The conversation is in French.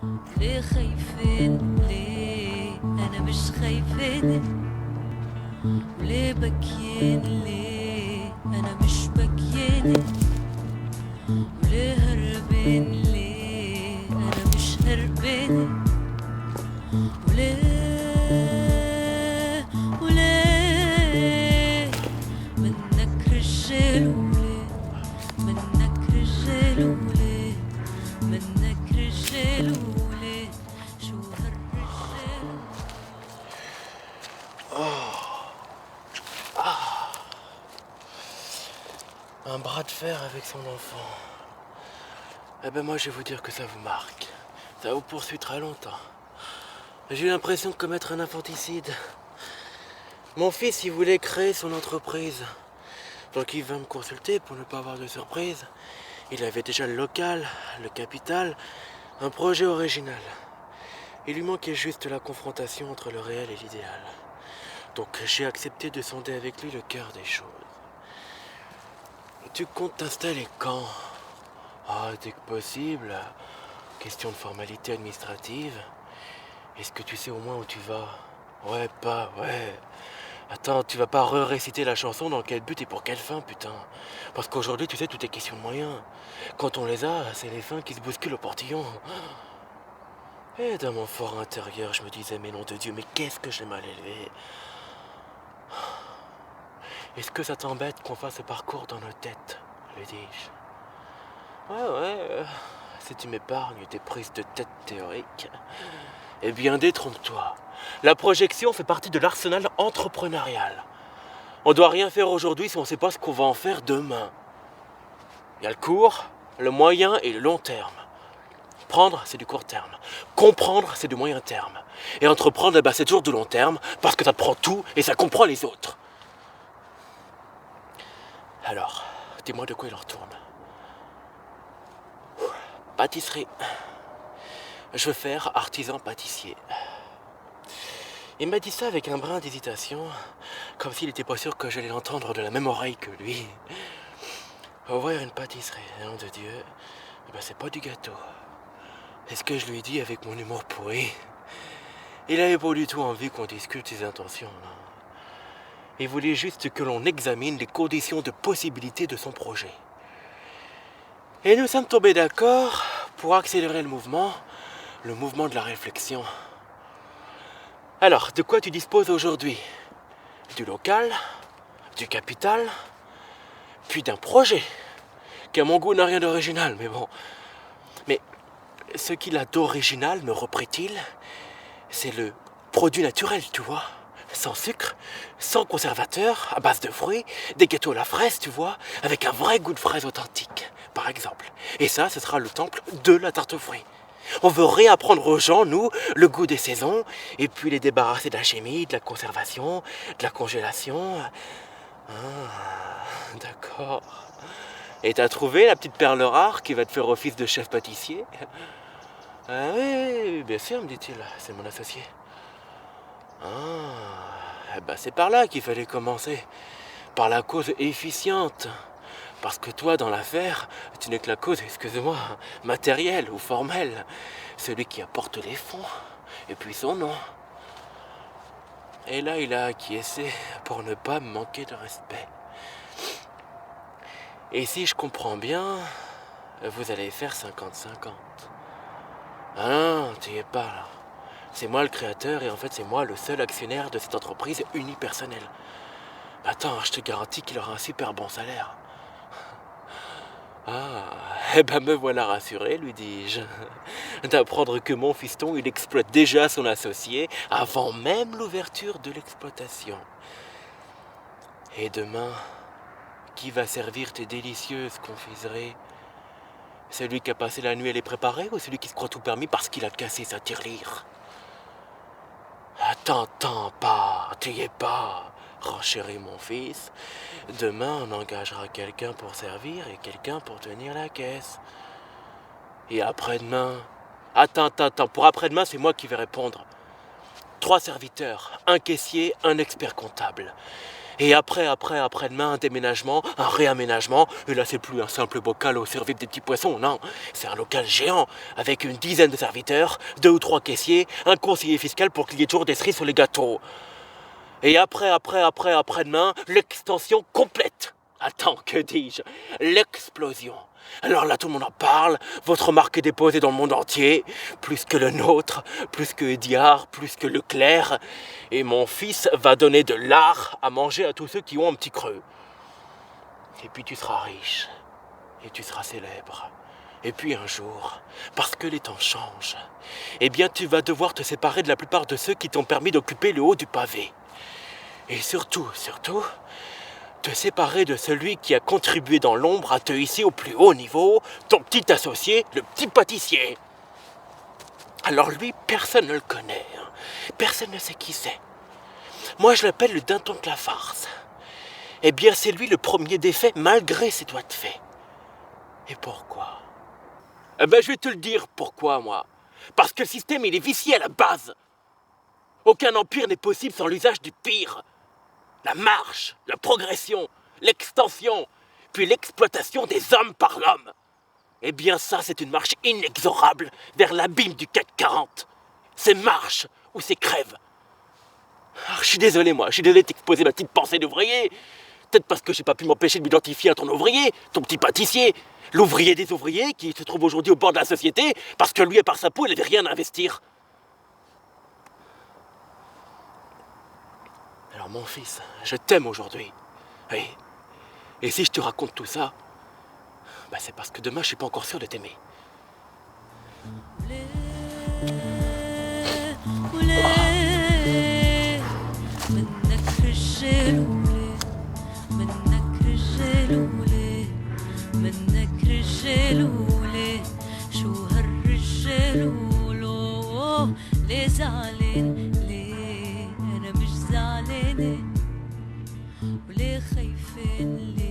ليه خايفين ليه انا مش خايفين وليه بكيين ليه انا مش بكيين وليه هربين ليه انا مش هربين وليه منك رجال وليه منك رجال وليه منك رجال وليه شو هالرجال. Un bras de fer avec son enfant. Eh ben moi je vais vous dire que ça vous marque. Ça vous poursuit très longtemps. J'ai eu l'impression de commettre un infanticide. Mon fils, il voulait créer son entreprise. Donc il va me consulter pour ne pas avoir de surprise. Il avait déjà le local, le capital, un projet original. Il lui manquait juste la confrontation entre le réel et l'idéal. Donc j'ai accepté de sonder avec lui le cœur des choses. Tu comptes t'installer quand? Ah, dès que possible. Question de formalité administrative. Est-ce que tu sais au moins où tu vas? Ouais, pas, ouais. Attends, tu vas pas réciter la chanson dans quel but et pour quelle fin, putain. Parce qu'aujourd'hui, tu sais, tout est question de moyens. Quand on les a, c'est les fins qui se bousculent au portillon. Et dans mon fort intérieur, je me disais, mais nom de Dieu, mais qu'est-ce que j'ai mal élevé. Est-ce que ça t'embête qu'on fasse ce parcours dans nos têtes, lui dis-je. Ouais, si tu m'épargnes tes prises de tête théoriques. Eh bien, détrompe-toi. La projection fait partie de l'arsenal entrepreneurial. On doit rien faire aujourd'hui si on ne sait pas ce qu'on va en faire demain. Il y a le court, le moyen et le long terme. Prendre, c'est du court terme. Comprendre, c'est du moyen terme. Et entreprendre, c'est toujours du long terme, parce que ça prend tout et ça comprend les autres. Alors, dis-moi de quoi il en retourne. Pâtisserie. Je veux faire artisan pâtissier. Il m'a dit ça avec un brin d'hésitation, comme s'il n'était pas sûr que j'allais l'entendre de la même oreille que lui. Ouvrir une pâtisserie, nom de Dieu, c'est pas du gâteau. Est-ce que je lui ai dit avec mon humour pourri? Il avait pas du tout envie qu'on discute ses intentions, non. Il voulait juste que l'on examine les conditions de possibilité de son projet. Et nous sommes tombés d'accord pour accélérer le mouvement de la réflexion. Alors, de quoi tu disposes aujourd'hui? Du local, du capital, puis d'un projet, qui à mon goût n'a rien d'original, mais bon. Mais ce qu'il a d'original, me reprit-il, c'est le produit naturel, tu vois. Sans sucre, sans conservateur, à base de fruits, des gâteaux à la fraise, tu vois, avec un vrai goût de fraise authentique, par exemple. Et ça, ce sera le temple de la tarte aux fruits. On veut réapprendre aux gens, nous, le goût des saisons, et puis les débarrasser de la chimie, de la conservation, de la congélation. Ah, d'accord. Et t'as trouvé la petite perle rare qui va te faire office de chef pâtissier? Ah oui, bien sûr, me dit-il, c'est mon associé. Ah, c'est par là qu'il fallait commencer, par la cause efficiente. Parce que toi, dans l'affaire, tu n'es que la cause, excuse-moi, matérielle ou formelle. Celui qui apporte les fonds, et puis son nom. Et là, il a acquiescé pour ne pas me manquer de respect. Et si je comprends bien, vous allez faire 50-50. Ah non, tu y es pas là. C'est moi le créateur et en fait c'est moi le seul actionnaire de cette entreprise unipersonnelle. Attends, je te garantis qu'il aura un super bon salaire. Ah, me voilà rassuré, lui dis-je, d'apprendre que mon fiston, il exploite déjà son associé avant même l'ouverture de l'exploitation. Et demain, qui va servir tes délicieuses confiseries? Celui qui a passé la nuit à les préparer ou celui qui se croit tout permis parce qu'il a cassé sa tirelire? T'entends pas, tu y es pas, renchérit mon fils. Demain, on engagera quelqu'un pour servir et quelqu'un pour tenir la caisse. Et après-demain... Attends, pour après-demain, c'est moi qui vais répondre. 3 serviteurs, un caissier, un expert comptable. Et après-demain, un déménagement, un réaménagement. Et là, c'est plus un simple bocal au service des petits poissons, non. C'est un local géant, avec une dizaine de serviteurs, 2 ou 3 caissiers, un conseiller fiscal pour qu'il y ait toujours des cerises sur les gâteaux. Et après-demain, l'extension complète. Attends, que dis-je? L'explosion. Alors là, tout le monde en parle, votre marque est déposée dans le monde entier, plus que le nôtre, plus que Ediard, plus que Leclerc, et mon fils va donner de l'art à manger à tous ceux qui ont un petit creux. Et puis tu seras riche, et tu seras célèbre. Et puis un jour, parce que les temps changent, eh bien tu vas devoir te séparer de la plupart de ceux qui t'ont permis d'occuper le haut du pavé. Et surtout, te séparer de celui qui a contribué dans l'ombre à te hisser au plus haut niveau, ton petit associé, le petit pâtissier. Alors lui, personne ne le connaît, hein. Personne ne sait qui c'est. Moi, je l'appelle le dindon de la farce. Eh bien, c'est lui le premier des faits, malgré ses doigts de fait. Et pourquoi? Eh ben, je vais te le dire pourquoi, moi. Parce que le système, il est vicié à la base. Aucun empire n'est possible sans l'usage du pire. La marche, la progression, l'extension, puis l'exploitation des hommes par l'homme. Eh bien ça, c'est une marche inexorable vers l'abîme du CAC 40. C'est marche ou c'est crève. Alors, je suis désolé de t'exposer ma petite pensée d'ouvrier. Peut-être parce que j'ai pas pu m'empêcher de m'identifier à ton ouvrier, ton petit pâtissier, l'ouvrier des ouvriers qui se trouve aujourd'hui au bord de la société parce que lui, à part sa peau, il n'avait rien à investir. Alors mon fils, je t'aime aujourd'hui. Oui. Et si je te raconte tout ça, bah c'est parce que demain je suis pas encore sûr de t'aimer. وليه خايفين ليه